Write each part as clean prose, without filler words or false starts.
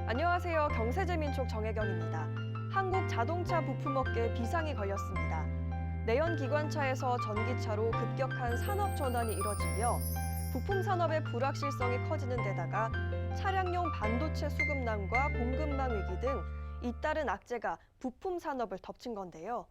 안녕하세요. 경세제민촉 정혜경입니다. 한국 자동차 부품업계에 비상이 걸렸습니다. 내연기관차에서 전기차로 급격한 산업 전환이 이뤄지며 부품 산업의 불확실성이 커지는 데다가 차량용 반도체 수급난과 공급망 위기 등 잇따른 악재가 부품 산업을 덮친 건데요.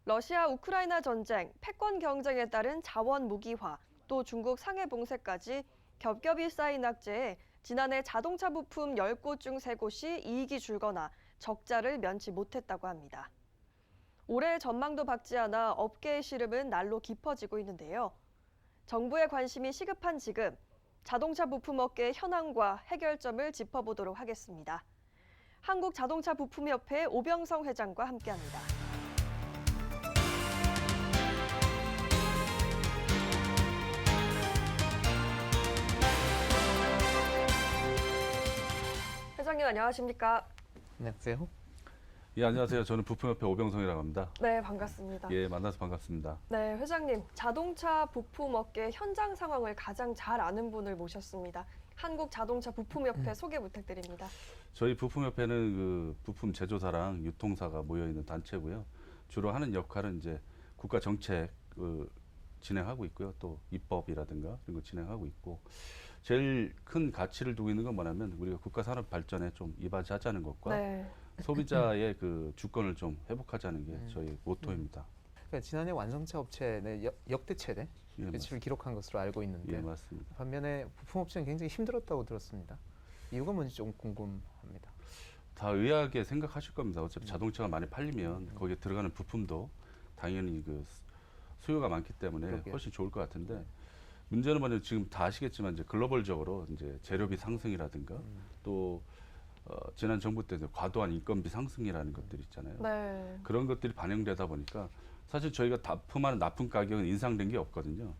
러시아 우크라이나 전쟁, 패권 경쟁에 따른 자원 무기화, 또 중국 상해 봉쇄까지 겹겹이 쌓인 악재에 지난해 자동차 부품 10곳 중 3곳이 이익이 줄거나 적자를 면치 못했다고 합니다. 올해 전망도 밝지 않아 업계의 시름은 날로 깊어지고 있는데요. 정부의 관심이 시급한 지금, 자동차 부품 업계의 현황과 해결점을 짚어보도록 하겠습니다. 한국자동차부품협회 오병성 회장과 함께합니다. 회장님 안녕하십니까? 안녕하세요. 예, 안녕하세요. 저는 부품협회 오병성이라고 합니다. 네, 반갑습니다. 예, 만나서 반갑습니다. 네, 회장님, 자동차 부품 업계 현장 상황을 가장 잘 아는 분을 모셨습니다. 한국자동차부품협회 소개 부탁드립니다. 저희 부품협회는 그 부품 제조사랑 유통사가 모여 있는 단체고요. 주로 하는 역할은 이제 국가 정책 진행하고 있고요. 또 입법이라든가 이런 거 진행하고 있고, 제일 큰 가치를 두고 있는 건 뭐냐면 우리가 국가 산업 발전에 좀 이바지하자는 것과 네. 소비자의 그 주권을 좀 회복하자는 게 저희 모토입니다. 그러니까 지난해 완성차 업체 내 역대 최대 예, 매출을 기록한 것으로 알고 있는데 예, 맞습니다. 반면에 부품 업체는 굉장히 힘들었다고 들었습니다. 이유가 뭔지 좀 궁금합니다. 다 의아하게 생각하실 겁니다. 어차피 자동차가 많이 팔리면 거기에 들어가는 부품도 당연히 그 수요가 많기 때문에 그러게요. 훨씬 좋을 것 같은데, 문제는 뭐냐면 지금 다 아시겠지만 이제 글로벌적으로 이제 재료비 상승이라든가 또 지난 정부 때 과도한 인건비 상승이라는 것들이 있잖아요. 네. 그런 것들이 반영되다 보니까 사실 저희가 납품하는 납품 가격은 인상된 게 없거든요.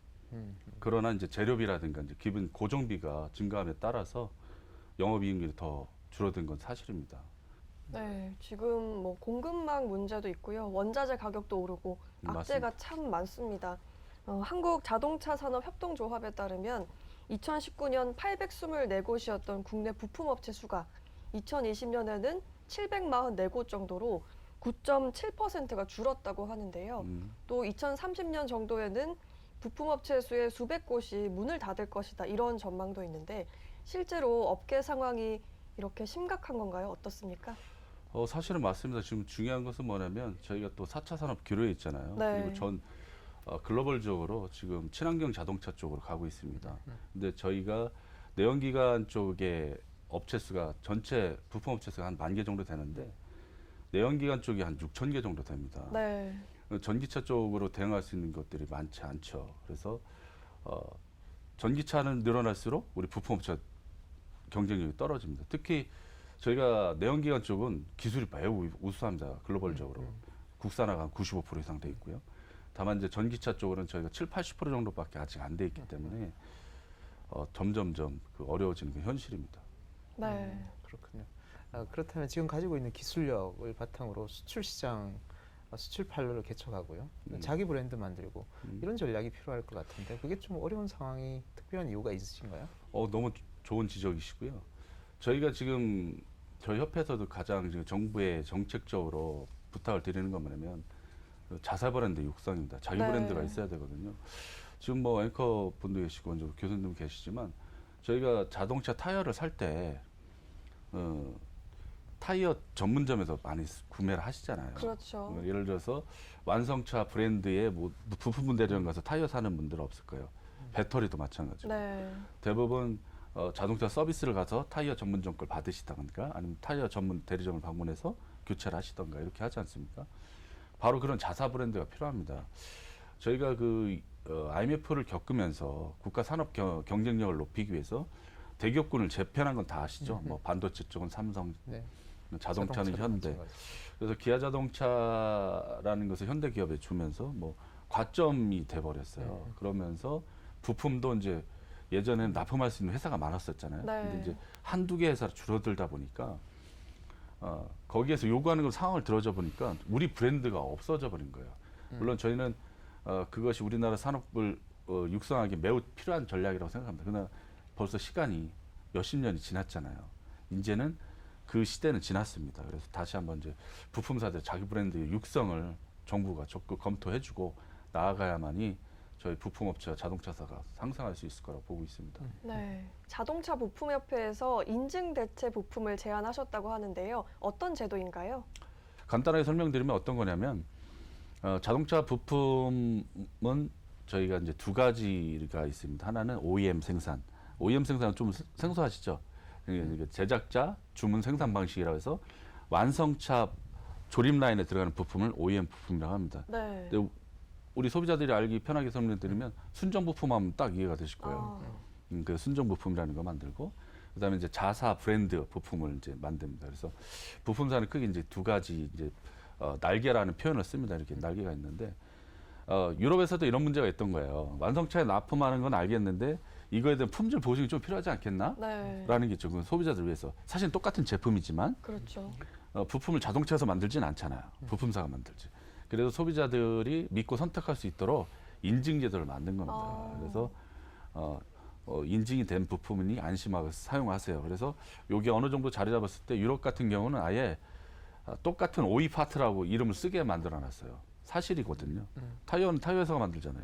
그러나 이제 재료비라든가 이제 기본 고정비가 증가함에 따라서 영업이익률이 더 줄어든 건 사실입니다. 네, 지금 뭐 공급망 문제도 있고요. 원자재 가격도 오르고 악재가 맞습니다. 참 많습니다. 한국자동차산업협동조합에 따르면 2019년 824곳이었던 국내 부품업체 수가 2020년에는 744곳 정도로 9.7%가 줄었다고 하는데요. 또 2030년 정도에는 부품업체 수의 수백 곳이 문을 닫을 것이다, 이런 전망도 있는데 실제로 업계 상황이 이렇게 심각한 건가요? 어떻습니까? 사실은 맞습니다. 지금 중요한 것은 뭐냐면 저희가 또 4차 산업 기로에 있잖아요. 네. 그리고 전 글로벌적으로 지금 친환경 자동차 쪽으로 가고 있습니다. 근데 저희가 내연기관 쪽에 업체 수가 전체 부품 업체 수가 한 10,000개 정도 되는데 내연기관 쪽이 한 6,000개 정도 됩니다. 네. 전기차 쪽으로 대응할 수 있는 것들이 많지 않죠. 그래서 전기차는 늘어날수록 우리 부품 업체 경쟁력이 떨어집니다. 특히 저희가 내연기관 쪽은 기술이 매우 우수합니다. 글로벌적으로. 국산화가 한 95% 이상 돼 있고요. 다만 이제 전기차 쪽으로는 저희가 70~80% 정도밖에 아직 안 돼 있기 때문에 점점점 어려워지는 게 현실입니다. 네. 그렇군요. 그렇다면 지금 가지고 있는 기술력을 바탕으로 수출 시장, 수출 판로를 개척하고요. 자기 브랜드 만들고 이런 전략이 필요할 것 같은데 그게 좀 어려운 상황이 특별한 이유가 있으신가요? 너무 좋은 지적이시고요. 저희가 지금 저희 협회에서도 가장 지금 정부에 정책적으로 부탁을 드리는 건 뭐냐면 자사 브랜드 육성입니다. 자기 네. 브랜드가 있어야 되거든요. 지금 뭐 앵커 분도 계시고 이제 교수님도 계시지만 저희가 자동차 타이어를 살 때 타이어 전문점에서 많이 구매를 하시잖아요. 그렇죠. 예를 들어서 완성차 브랜드의 뭐 부품 분대점 가서 타이어 사는 분들은 없을 거예요. 배터리도 마찬가지고. 네. 대부분 자동차 서비스를 가서 타이어 전문점 걸 받으시다든가 아니면 타이어 전문 대리점을 방문해서 교체를 하시던가 이렇게 하지 않습니까? 바로 그런 자사 브랜드가 필요합니다. 저희가 IMF를 겪으면서 국가 산업 경쟁력을 높이기 위해서 대기업군을 재편한 건 다 아시죠? 뭐 반도체 쪽은 삼성, 네. 자동차는 현대. 마찬가지. 그래서 기아 자동차라는 것을 현대 기업에 주면서 뭐 과점이 돼 버렸어요. 그러면서 부품도 이제 예전에는 납품할 수 있는 회사가 많았었잖아요. 네. 근데 이제 한두 개 회사로 줄어들다 보니까 거기에서 요구하는 걸 상황을 들어줘 보니까 우리 브랜드가 없어져 버린 거예요. 물론 저희는 그것이 우리나라 산업을 육성하기 매우 필요한 전략이라고 생각합니다. 그러나 벌써 시간이 몇십 년이 지났잖아요. 이제는 그 시대는 지났습니다. 그래서 다시 한번 이제 부품사들 자기 브랜드 육성을 정부가 적극 검토해주고 나아가야만이 저희 부품업체와 자동차사가 상생할 수 있을 거라고 보고 있습니다. 네. 자동차 부품협회에서 인증 대체 부품을 제안하셨다고 하는데요. 어떤 제도인가요? 간단하게 설명드리면 어떤 거냐면 자동차 부품은 저희가 이제 두 가지가 있습니다. 하나는 OEM 생산. OEM 생산은 좀 생소하시죠? 이게 제작자 주문 생산 방식이라고 해서 완성차 조립 라인에 들어가는 부품을 OEM 부품이라고 합니다. 네. 근데 우리 소비자들이 알기 편하게 설명드리면 순정 부품하면 딱 이해가 되실 거예요. 그 순정 부품이라는 거 만들고 그다음에 이제 자사 브랜드 부품을 이제 만듭니다. 그래서 부품사는 크게 이제 두 가지 이제 날개라는 표현을 씁니다. 이렇게 날개가 있는데 유럽에서도 이런 문제가 있던 거예요. 완성차에 납품하는 건 알겠는데 이거에 대한 품질 보증이 좀 필요하지 않겠나? 네. 라는 게 있죠. 그건 소비자들 위해서. 사실 똑같은 제품이지만 그렇죠. 부품을 자동차에서 만들진 않잖아요. 부품사가 만들지. 그래서 소비자들이 믿고 선택할 수 있도록 인증 제도를 만든 겁니다. 그래서 인증이 된 부품이니 안심하고 사용하세요. 그래서 이게 어느 정도 자리 잡았을 때 유럽 같은 경우는 아예 똑같은 오이 파트라고 이름을 쓰게 만들어놨어요. 사실이거든요. 타이어는 타이어 회사가 만들잖아요.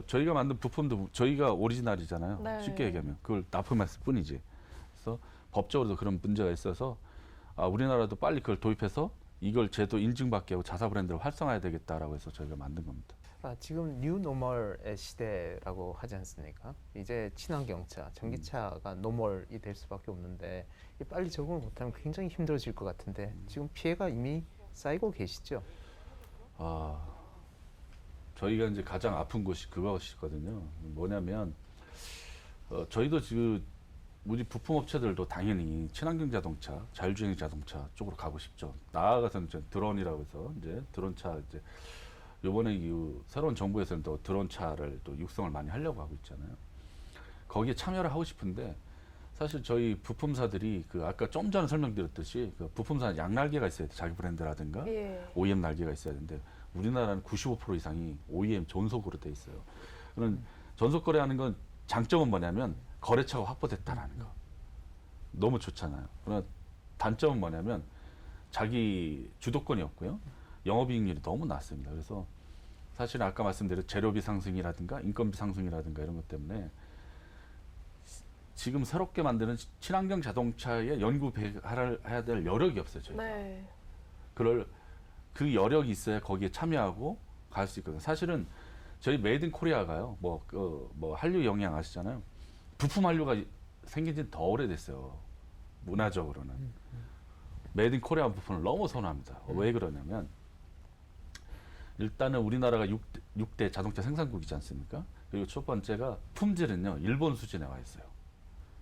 저희가 만든 부품도 저희가 오리지널이잖아요. 네. 쉽게 얘기하면 그걸 납품했을 뿐이지. 그래서 법적으로도 그런 문제가 있어서 우리나라도 빨리 그걸 도입해서 이걸 제도 인증받게 하고 자사 브랜드를 활성화해야 되겠다라고 해서 저희가 만든 겁니다. 지금 뉴 노멀의 시대라고 하지 않습니까? 이제 친환경차, 전기차가 노멀이 될 수밖에 없는데 빨리 적응을 못하면 굉장히 힘들어질 것 같은데 지금 피해가 이미 쌓이고 계시죠? 저희가 이제 가장 아픈 곳이 그것이거든요. 뭐냐면 저희도 지금 우리 부품업체들도 당연히 친환경 자동차, 자율주행 자동차 쪽으로 가고 싶죠. 나아가서는 이제 드론이라고 해서 이제 드론차 이제 요번에 이 새로운 정부에서는 또 드론차를 또 육성을 많이 하려고 하고 있잖아요. 거기에 참여를 하고 싶은데 사실 저희 부품사들이 그 아까 좀 전에 설명드렸듯이 그 부품사는 양날개가 있어야 돼. 자기 브랜드라든가 예. OEM 날개가 있어야 되는데 우리나라는 95% 이상이 OEM 전속으로 돼 있어요. 그런 전속 거래하는 건 장점은 뭐냐면 거래처가 확보됐다라는 거. 너무 좋잖아요. 그러나 단점은 뭐냐면 자기 주도권이 없고요. 영업이익률이 너무 낮습니다. 그래서 사실 아까 말씀드린 재료비 상승이라든가 인건비 상승이라든가 이런 것 때문에 지금 새롭게 만드는 친환경 자동차에 연구 배할을 해야 될 여력이 없어요. 저희가. 네. 그 여력이 있어야 거기에 참여하고 갈 수 있거든요. 사실은 저희 메이드 인 코리아가요. 뭐 한류 영양 아시잖아요. 부품 한류가 생긴 지는 더 오래됐어요. 문화적으로는. 메이드 인 코리아 부품을 너무 선호합니다. 왜 그러냐면 일단은 우리나라가 6대 자동차 생산국이지 않습니까? 그리고 첫 번째가 품질은요. 일본 수준에 와 있어요.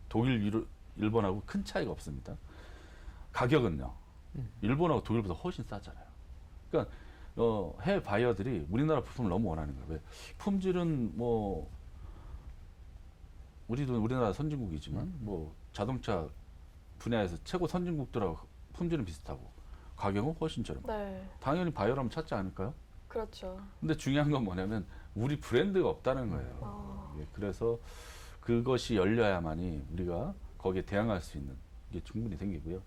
독일, 일본하고 큰 차이가 없습니다. 가격은요. 일본하고 독일보다 훨씬 싸잖아요. 그러니까 해외 바이어들이 우리나라 부품을 너무 원하는 거예요. 왜? 품질은 뭐 우리나라 선진국이지만 뭐 자동차 분야에서 최고 선진국들하고 품질은 비슷하고 가격은 훨씬 저렴해요. 네. 당연히 바이어라면 찾지 않을까요? 그렇죠. 근데 중요한 건 뭐냐면 우리 브랜드가 없다는 거예요. 예, 그래서 그것이 열려야만이 우리가 거기에 대항할 수 있는 게 충분히 생기고요.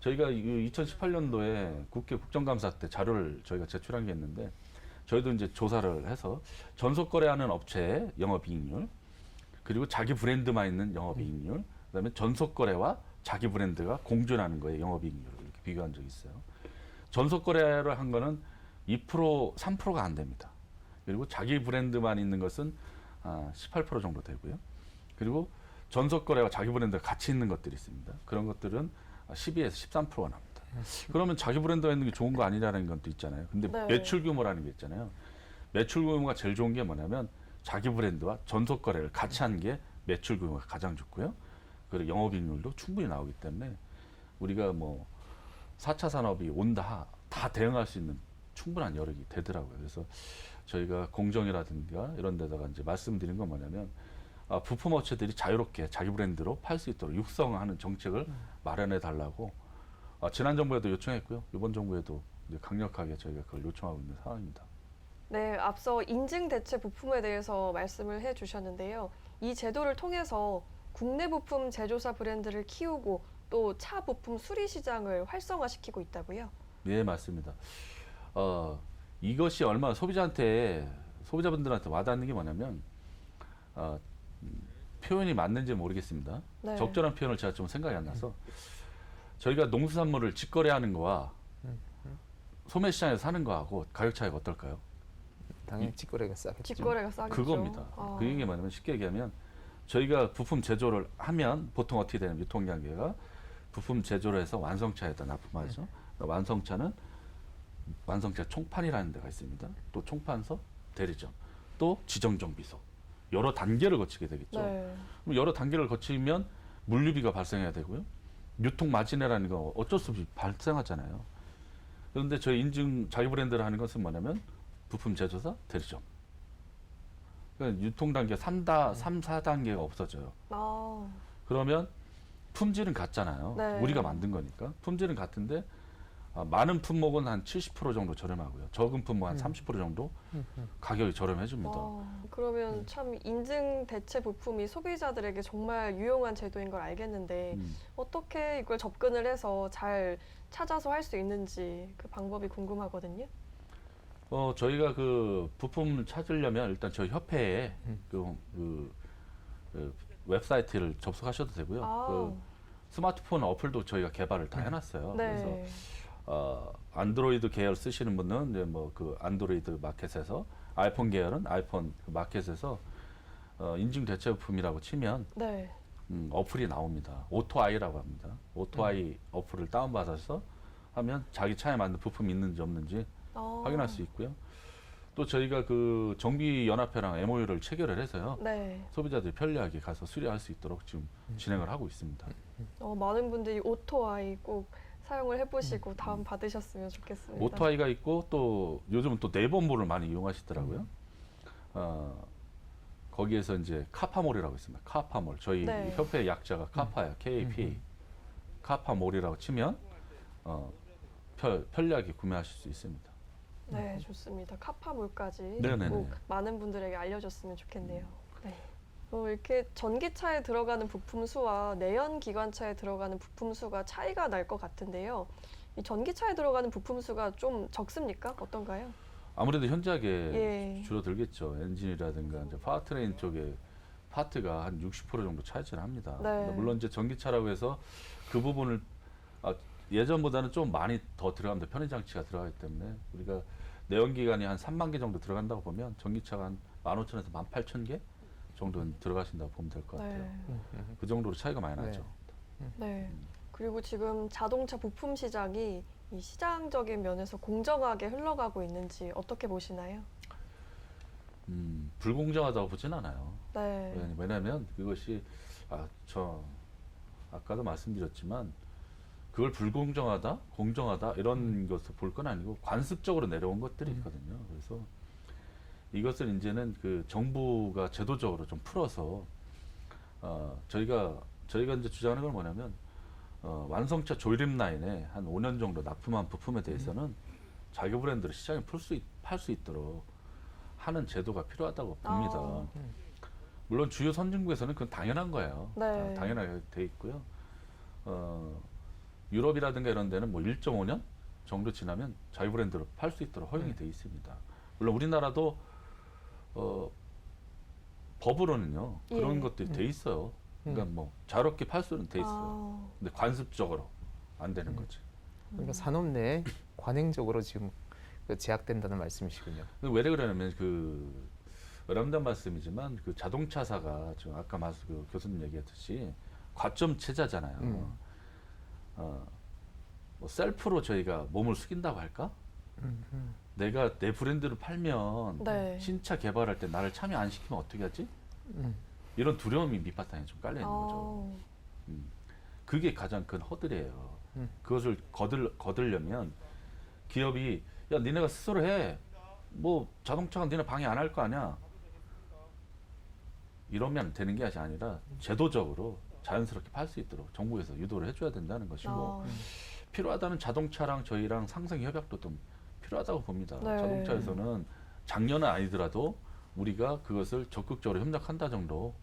저희가 2018년도에 국회 국정감사 때 자료를 저희가 제출한 게 있는데 저희도 이제 조사를 해서 전속 거래하는 업체의 영업이익률 그리고 자기 브랜드만 있는 영업이익률 그다음에 전속 거래와 자기 브랜드가 공존하는 거에 영업이익률을 이렇게 비교한 적이 있어요. 전속 거래를 한 거는 2%, 3%가 안 됩니다. 그리고 자기 브랜드만 있는 것은 18% 정도 되고요. 그리고 전속 거래와 자기 브랜드가 같이 있는 것들이 있습니다. 그런 것들은 12에서 13%가 납니다. 그러면 자기 브랜드가 있는 게 좋은 거 아니라는 건 또 있잖아요. 근데 네. 매출 규모라는 게 있잖아요. 매출 규모가 제일 좋은 게 뭐냐면 자기 브랜드와 전속 거래를 같이 하는 게 매출 규모가 가장 좋고요. 그리고 영업이익률도 충분히 나오기 때문에 우리가 뭐 4차 산업이 온다 다 대응할 수 있는 충분한 여력이 되더라고요. 그래서 저희가 공정이라든가 이런 데다가 이제 말씀드린 건 뭐냐면 부품 업체들이 자유롭게 자기 브랜드로 팔 수 있도록 육성하는 정책을 마련해 달라고 지난 정부에도 요청했고요. 이번 정부에도 이제 강력하게 저희가 그걸 요청하고 있는 상황입니다. 네, 앞서 인증 대체 부품에 대해서 말씀을 해주셨는데요. 이 제도를 통해서 국내 부품 제조사 브랜드를 키우고 또 차 부품 수리 시장을 활성화시키고 있다고요? 네, 맞습니다. 이것이 얼마나 소비자분들한테 와닿는 게 뭐냐면 어, 표현이 맞는지 모르겠습니다. 네. 적절한 표현을 제가 좀 생각이 안 나서 저희가 농수산물을 직거래하는 거와 소매 시장에서 사는 거하고 가격 차이가 어떨까요? 당연히 직거래가 싸겠죠. 직거래가 싸겠죠. 그겁니다. 아. 그 얘기 뭐냐면 쉽게 얘기하면 저희가 부품 제조를 하면 보통 어떻게 되냐면 유통단계가 부품 제조를 해서 완성차에다 납품하죠. 완성차 총판이라는 데가 있습니다. 또 총판서, 대리점, 또 지정정비소 여러 단계를 거치게 되겠죠. 네. 그럼 여러 단계를 거치면 물류비가 발생해야 되고요. 유통 마진이라는 거 어쩔 수 없이 발생하잖아요. 그런데 저희 인증 자기 브랜드를 하는 것은 뭐냐면 부품 제조사, 대리점. 그러니까 유통 단계 3, 4단계가 없어져요. 아, 그러면 품질은 같잖아요. 네. 우리가 만든 거니까. 품질은 같은데 많은 품목은 한 70% 정도 저렴하고요. 적은 품목 한 30% 정도 가격이 저렴해 줍니다. 그러면 참 인증 대체 부품이 소비자들에게 정말 유용한 제도인 걸 알겠는데 어떻게 이걸 접근을 해서 잘 찾아서 할 수 있는지 그 방법이 궁금하거든요. 저희가 그 부품을 찾으려면 일단 저희 협회에 그 웹사이트를 접속하셔도 되고요. 아. 그 스마트폰 어플도 저희가 개발을 다 해놨어요. 그래서 네. 안드로이드 계열 쓰시는 분은 이제 뭐 그 안드로이드 마켓에서 아이폰 계열은 아이폰 그 마켓에서 인증 대체품이라고 치면 네. 어플이 나옵니다. 오토아이라고 합니다. 오토아이 어플을 다운받아서 하면 자기 차에 맞는 부품이 있는지 없는지 확인할 수 있고요. 또 저희가 그 정비연합회랑 MOU를 체결을 해서요. 네. 소비자들이 편리하게 가서 수리할 수 있도록 지금 진행을 하고 있습니다. 많은 분들이 오토아이 꼭 사용을 해보시고 다운 받으셨으면 좋겠습니다. 오토아이가 있고 또 요즘은 또 네이버몰을 많이 이용하시더라고요. 거기에서 이제 카파몰이라고 있습니다. 카파몰. 저희 네. 협회 약자가 카파야. KAPA. 카파몰이라고 치면 편리하게 구매하실 수 있습니다. 네, 좋습니다. 카파몰까지 네네네. 꼭 많은 분들에게 알려줬으면 좋겠네요. 네. 이렇게 전기차에 들어가는 부품 수와 내연 기관차에 들어가는 부품 수가 차이가 날 것 같은데요. 이 전기차에 들어가는 부품 수가 좀 적습니까? 어떤가요? 아무래도 현저하게 예. 줄어들겠죠. 엔진이라든가 이제 파워트레인 쪽에 파트가 한 60% 정도 차이를 합니다. 네. 근데 물론 이제 전기차라고 해서 그 부분을 예전보다는 좀 많이 더 들어갑니다. 편의 장치가 들어가기 때문에 우리가 내연기관이 한 3만 개 정도 들어간다고 보면 전기차가 한 15,000에서 18,000개 정도는 들어가신다고 보면 될 것 같아요. 네. 그 정도로 차이가 많이 네. 나죠. 네. 그리고 지금 자동차 부품 시장이 이 시장적인 면에서 공정하게 흘러가고 있는지 어떻게 보시나요? 불공정하다고 보진 않아요. 네. 왜냐하면 그것이 저 아까도 말씀드렸지만 그걸 불공정하다, 공정하다 이런 것을 볼 건 아니고 관습적으로 내려온 것들이 있거든요. 그래서 이것을 이제는 그 정부가 제도적으로 좀 풀어서 저희가 이제 주장하는 건 뭐냐면 완성차 조립 라인에 한 5년 정도 납품한 부품에 대해서는 자기 브랜드를 시장에 팔 수 있도록 하는 제도가 필요하다고 봅니다. 물론 주요 선진국에서는 그건 당연한 거예요. 네. 당연하게 돼 있고요. 유럽이라든가 이런 데는 뭐 1.5년 정도 지나면 자기 브랜드로 팔 수 있도록 허용이 돼 있습니다. 물론 우리나라도 법으로는요 그런 예. 것들이 돼 있어요. 그러니까 뭐 자유롭게 팔 수는 돼 있어요. 근데 관습적으로 안 되는 거지. 그러니까 산업 내에 관행적으로 지금 그 제약된다는 말씀이시군요. 왜 그러냐면 그 어렵단 말씀이지만 그 자동차사가 지금 아까 그 교수님 얘기했듯이 과점 체자잖아요. 뭐 셀프로 저희가 몸을 숙인다고 할까? 내가 내 브랜드를 팔면 네. 신차 개발할 때 나를 참여 안 시키면 어떻게 하지? 이런 두려움이 밑바탕에 좀 깔려 있는 거죠. 그게 가장 큰 허들이에요. 그것을 거들려면 기업이 야 니네가 스스로 해. 뭐 자동차가 니네 방해 안 할 거 아니야. 이러면 되는 게 아니라 제도적으로 자연스럽게 팔 수 있도록 정부에서 유도를 해줘야 된다는 것이고 필요하다는 자동차랑 저희랑 상생 협약도 좀 필요하다고 봅니다. 네. 자동차에서는 작년은 아니더라도 우리가 그것을 적극적으로 협력한다 정도로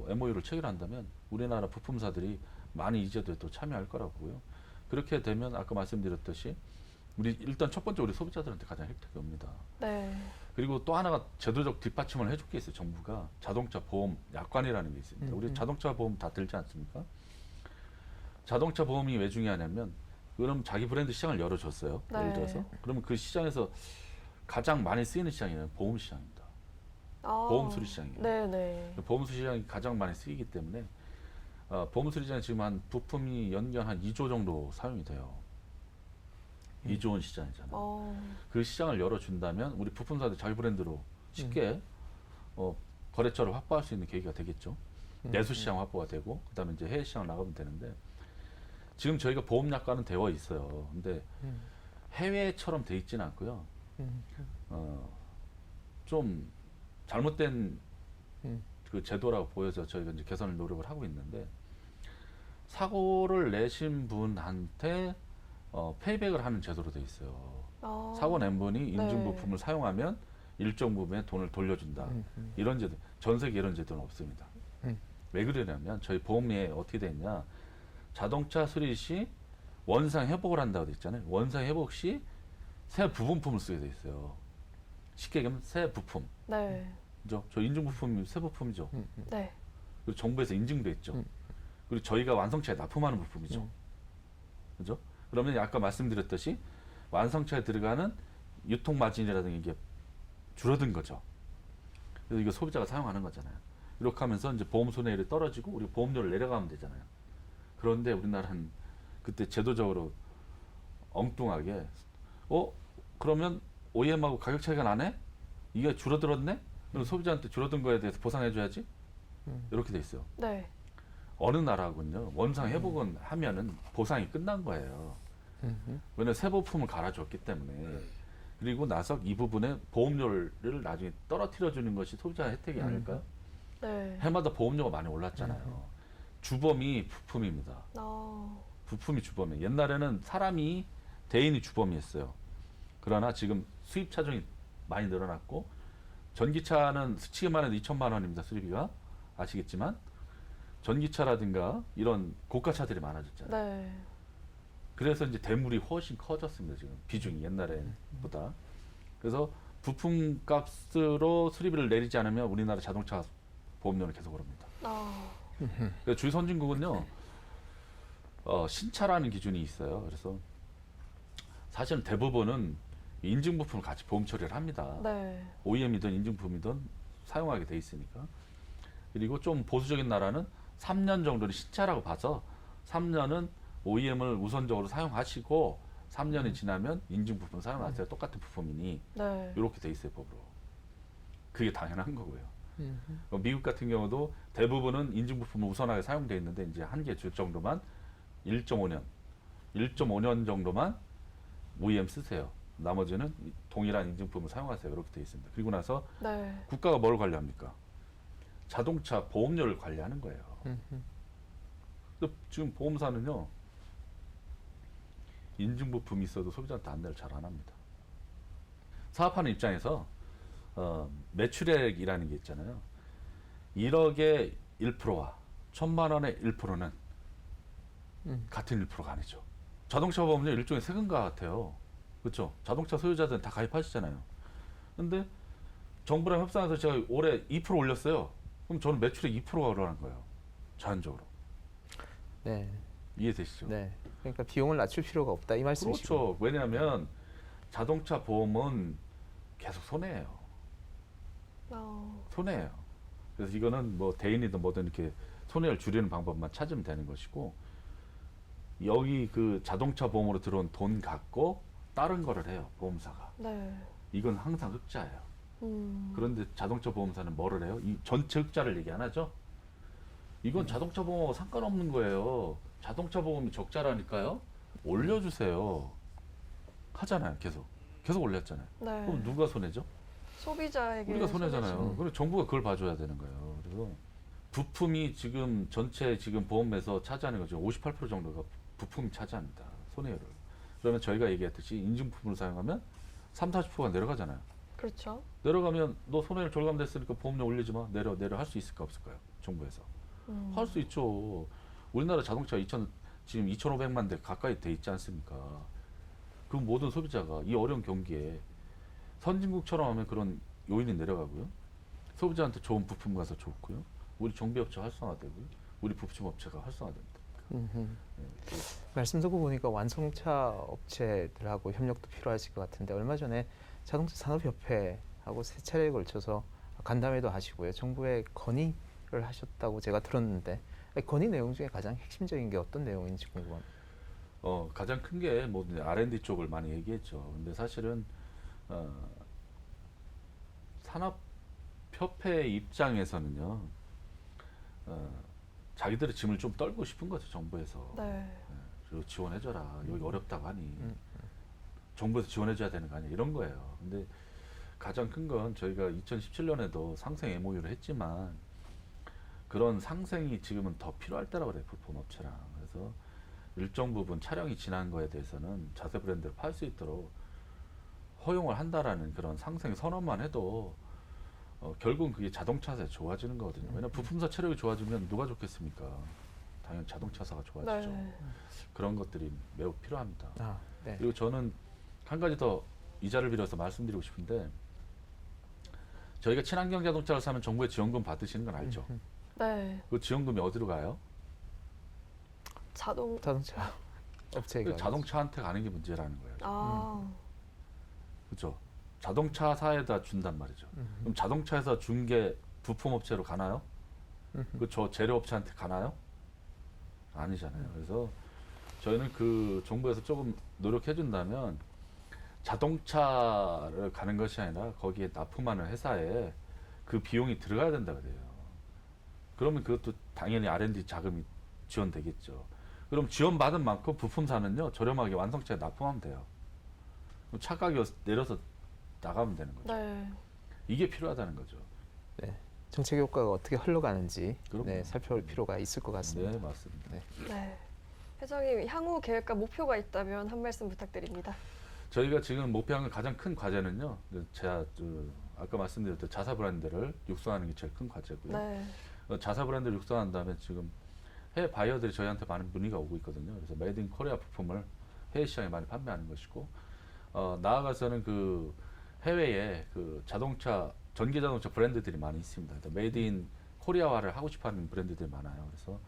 MOU를 체결한다면 우리나라 부품사들이 많이 이제도 또 참여할 거라고 보고요. 그렇게 되면 아까 말씀드렸듯이 우리 일단 첫 번째 우리 소비자들한테 가장 혜택이 옵니다. 네. 그리고 또 하나가 제도적 뒷받침을 해줄 게 있어요. 정부가 자동차 보험 약관이라는 게 있습니다. 우리 자동차 보험 다 들지 않습니까? 자동차 보험이 왜 중요하냐면 그럼 자기 브랜드 시장을 열어줬어요. 네. 예를 들어서 그러면 그 시장에서 가장 많이 쓰이는 시장이 보험 시장입니다. 아. 보험 수리 시장이에요. 네네. 보험 수리 시장이 가장 많이 쓰이기 때문에 보험 수리 시장에 지금 한 부품이 연간 한 2조 정도 사용이 돼요. 2조 원 시장이잖아요. 그 시장을 열어준다면 우리 부품사들 자기 브랜드로 쉽게 거래처를 확보할 수 있는 계기가 되겠죠. 내수 시장 확보가 되고 그다음에 이제 해외 시장을 나가면 되는데 지금 저희가 보험 약관은 되어 있어요. 근데 해외처럼 돼 있지는 않고요. 좀 잘못된 그 제도라고 보여서 저희가 이제 개선을 노력을 하고 있는데 사고를 내신 분한테 페이백을 하는 제도로 돼 있어요. 아. 사고 낸 분이 인증 네. 부품을 사용하면 일정 부분의 돈을 돌려준다. 이런 제도, 전 세계 이런 제도는 없습니다. 왜 그러냐면 저희 보험에 어떻게 돼 있냐? 자동차 수리 시 원상 회복을 한다고 돼 있잖아요. 원상 회복 시 새 부품을 쓰게 돼 있어요. 쉽게 얘기하면 새 부품. 네. 그죠? 저 인증 부품이 새 부품이죠. 네. 그리고 정부에서 인증돼 있죠. 그리고 저희가 완성차에 납품하는 부품이죠. 그죠? 그러면 아까 말씀드렸듯이 완성차에 들어가는 유통 마진이라든가 이게 줄어든 거죠. 그래서 이거 소비자가 사용하는 거잖아요. 이렇게 하면서 이제 보험 손해율이 떨어지고 우리 보험료를 내려가면 되잖아요. 그런데 우리나라는 그때 제도적으로 엉뚱하게 그러면 OEM하고 가격 차이가 나네? 이게 줄어들었네? 그럼 소비자한테 줄어든 거에 대해서 보상해줘야지? 이렇게 돼 있어요. 네. 어느 나라군요. 원상 회복은 하면은 보상이 끝난 거예요. 왜냐면 새 부품을 갈아줬기 때문에. 그리고 나서 이 부분에 보험료를 나중에 떨어뜨려 주는 것이 소비자 혜택이 아닐까요? 네. 해마다 보험료가 많이 올랐잖아요. 주범이 부품입니다. 아. 부품이 주범이에요. 옛날에는 사람이 대인이 주범이었어요. 그러나 지금 수입 차종이 많이 늘어났고 전기차는 스치기만 해도 2천만 원입니다. 수리비가. 아시겠지만 전기차라든가 이런 고가차들이 많아졌잖아요. 네. 그래서 이제 대물이 훨씬 커졌습니다. 지금 비중이 옛날에보다. 그래서 부품 값으로 수리비를 내리지 않으면 우리나라 자동차 보험료는 계속 오릅니다. 아. 그래서 주의 선진국은요 신차라는 기준이 있어요. 그래서 사실은 대부분은 인증 부품을 같이 보험 처리를 합니다. 네. OEM이든 인증 부품이든 사용하게 돼 있으니까. 그리고 좀 보수적인 나라는 3년 정도는 신차라고 봐서 3년은 OEM을 우선적으로 사용하시고 3년이 지나면 인증 부품 사용하세요. 똑같은 부품이니 네. 이렇게 돼 있어요, 법으로. 그게 당연한 거고요. 미국 같은 경우도 대부분은 인증 부품을 우선하게 사용돼 있는데 이제 한 개 줄 정도만 1.5년 정도만 OEM 쓰세요. 나머지는 동일한 인증품을 사용하세요. 이렇게 돼 있습니다. 그리고 나서 네. 국가가 뭘 관리합니까? 자동차 보험료를 관리하는 거예요. 지금 보험사는요 인증 부품이 있어도 소비자한테 안내를 잘 안 합니다. 사업하는 입장에서 매출액이라는 게 있잖아요. 1억의 1%와 1,000만 원의 1%는 같은 1%가 아니죠. 자동차 보험료 일종의 세금과 같아요. 그렇죠? 자동차 소유자들은 다 가입하시잖아요. 근데 정부랑 협상해서 제가 올해 2% 올렸어요. 그럼 저는 매출액 2%가 올라가는 거예요. 자연적으로. 네. 이해되시죠? 네. 그러니까 비용을 낮출 필요가 없다 이 말씀이시죠. 그렇죠. 왜냐하면 자동차 보험은 계속 손해예요. 손해예요. 그래서 이거는 뭐 대인이든 뭐든 이렇게 손해를 줄이는 방법만 찾으면 되는 것이고 여기 그 자동차 보험으로 들어온 돈 갖고 다른 거를 해요. 보험사가. 네. 이건 항상 흑자예요. 그런데 자동차 보험사는 뭐를 해요? 이 전체 흑자를 얘기 안 하죠? 이건 자동차 보험하고 상관없는 거예요. 자동차 보험이 적자라니까요. 올려주세요. 하잖아요. 계속 올렸잖아요. 네. 그럼 누가 손해죠? 소비자에게 우리가 손해잖아요. 손해죠. 그리고 정부가 그걸 봐줘야 되는 거예요. 그래서 부품이 지금 전체 지금 보험에서 차지하는 거죠. 58% 정도가 부품이 차지합니다. 손해율을. 그러면 저희가 얘기했듯이 인증 부품을 사용하면 30~40%가 내려가잖아요. 그렇죠. 내려가면 너 손해를 절감됐으니까 보험료 올리지 마. 내려 할 수 있을까 없을까요? 정부에서. 할 수 있죠. 우리나라 자동차 지금 2,500만 대 가까이 돼 있지 않습니까? 그 모든 소비자가 이 어려운 경기에 선진국처럼 하면 그런 요인이 내려가고요. 소비자한테 좋은 부품 가서 좋고요. 우리 정비업체 활성화되고요. 우리 부품업체가 활성화됩니다. 말씀 듣고 보니까 완성차 업체들하고 협력도 필요하실 것 같은데 얼마 전에 자동차 산업협회하고 세 차례에 걸쳐서 간담회도 하시고요. 정부에 건의를 하셨다고 제가 들었는데 건의 내용 중에 가장 핵심적인 게 어떤 내용인지 궁금합니다. 가장 큰 게 뭐 R&D 쪽을 많이 얘기했죠. 근데 사실은 산업협회 입장에서는요, 자기들의 짐을 좀 떨고 싶은 거죠, 정부에서. 네. 그리고 지원해줘라. 여기 어렵다고 하니 정부에서 지원해줘야 되는 거 아니야, 이런 거예요. 근데 가장 큰 건 저희가 2017년에도 상생 MOU를 했지만 그런 상생이 지금은 더 필요할 때라고 그래요, 부품업체랑. 그래서 일정 부분 차량이 지난 거에 대해서는 자세 브랜드를 팔 수 있도록 허용을 한다라는 그런 상생 선언만 해도 결국은 그게 자동차사에 좋아지는 거거든요. 왜냐면 부품사 체력이 좋아지면 누가 좋겠습니까? 당연히 자동차사가 좋아지죠. 네. 그런 것들이 매우 필요합니다. 네. 그리고 저는 한 가지 더 이 자리를 빌어서 말씀드리고 싶은데, 저희가 친환경 자동차를 사면 정부의 지원금 받으시는 건 알죠? 네. 그 지원금이 어디로 가요? 자동차 업체가 자동차한테 가는 게 문제라는 거예요. 아. 그렇죠? 자동차사에다 준단 말이죠. 그럼 자동차에서 준 게 부품업체로 가나요? 저 재료업체한테 가나요? 아니잖아요. 그래서 저희는 그 정부에서 조금 노력해 준다면 자동차를 가는 것이 아니라 거기에 납품하는 회사에 그 비용이 들어가야 된다 그래요. 그러면 그것도 당연히 R&D 자금이 지원되겠죠. 그럼 지원받은 만큼 부품사는요, 저렴하게 완성차에 납품하면 돼요. 그럼 차 가격 내려서 나가면 되는 거죠. 네. 이게 필요하다는 거죠. 네. 정책 효과가 어떻게 흘러가는지 그럼요. 살펴볼 필요가 있을 것 같습니다. 네, 맞습니다. 네. 회장님, 향후 계획과 목표가 있다면 한 말씀 부탁드립니다. 저희가 지금 목표하는 가장 큰 과제는요, 제가 아까 말씀드렸던 자사 브랜드를 육성하는 게 제일 큰 과제고요. 네. 자사 브랜드를 육성한 다음에 지금 해외 바이어들이 저희한테 많은 문의가 오고 있거든요. 그래서 메이드 인 코리아 부품을 해외 시장에 많이 판매하는 것이고, 나아가서는 그 해외에 그 자동차, 전기 자동차 브랜드들이 많이 있습니다. 메이드 인 코리아화를 하고 싶어 하는 브랜드들이 많아요. 그래서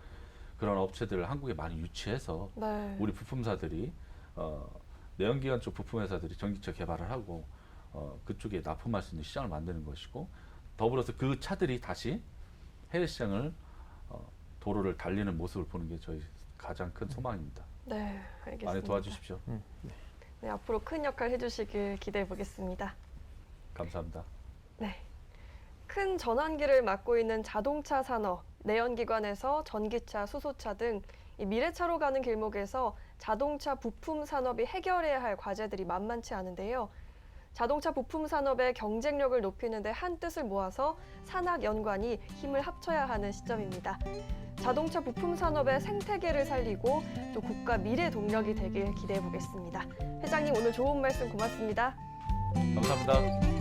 그런 업체들을 한국에 많이 유치해서 네. 우리 부품사들이 내연기관 쪽 부품 회사들이 전기차 개발을 하고 그쪽에 납품할 수 있는 시장을 만드는 것이고, 더불어서 그 차들이 다시 해외 시장을 도로를 달리는 모습을 보는 게 저희 가장 큰 소망입니다. 네, 알겠습니다. 많이 도와주십시오. 네, 앞으로 큰 역할 해주시길 기대해 보겠습니다. 감사합니다. 네. 큰 전환기를 맞고 있는 자동차 산업, 내연기관에서 전기차, 수소차 등 이 미래차로 가는 길목에서 자동차 부품 산업이 해결해야 할 과제들이 만만치 않은데요. 자동차 부품 산업의 경쟁력을 높이는 데 한 뜻을 모아서 산학연관이 힘을 합쳐야 하는 시점입니다. 자동차 부품 산업의 생태계를 살리고 또 국가 미래 동력이 되길 기대해 보겠습니다. 회장님, 오늘 좋은 말씀 고맙습니다. 감사합니다.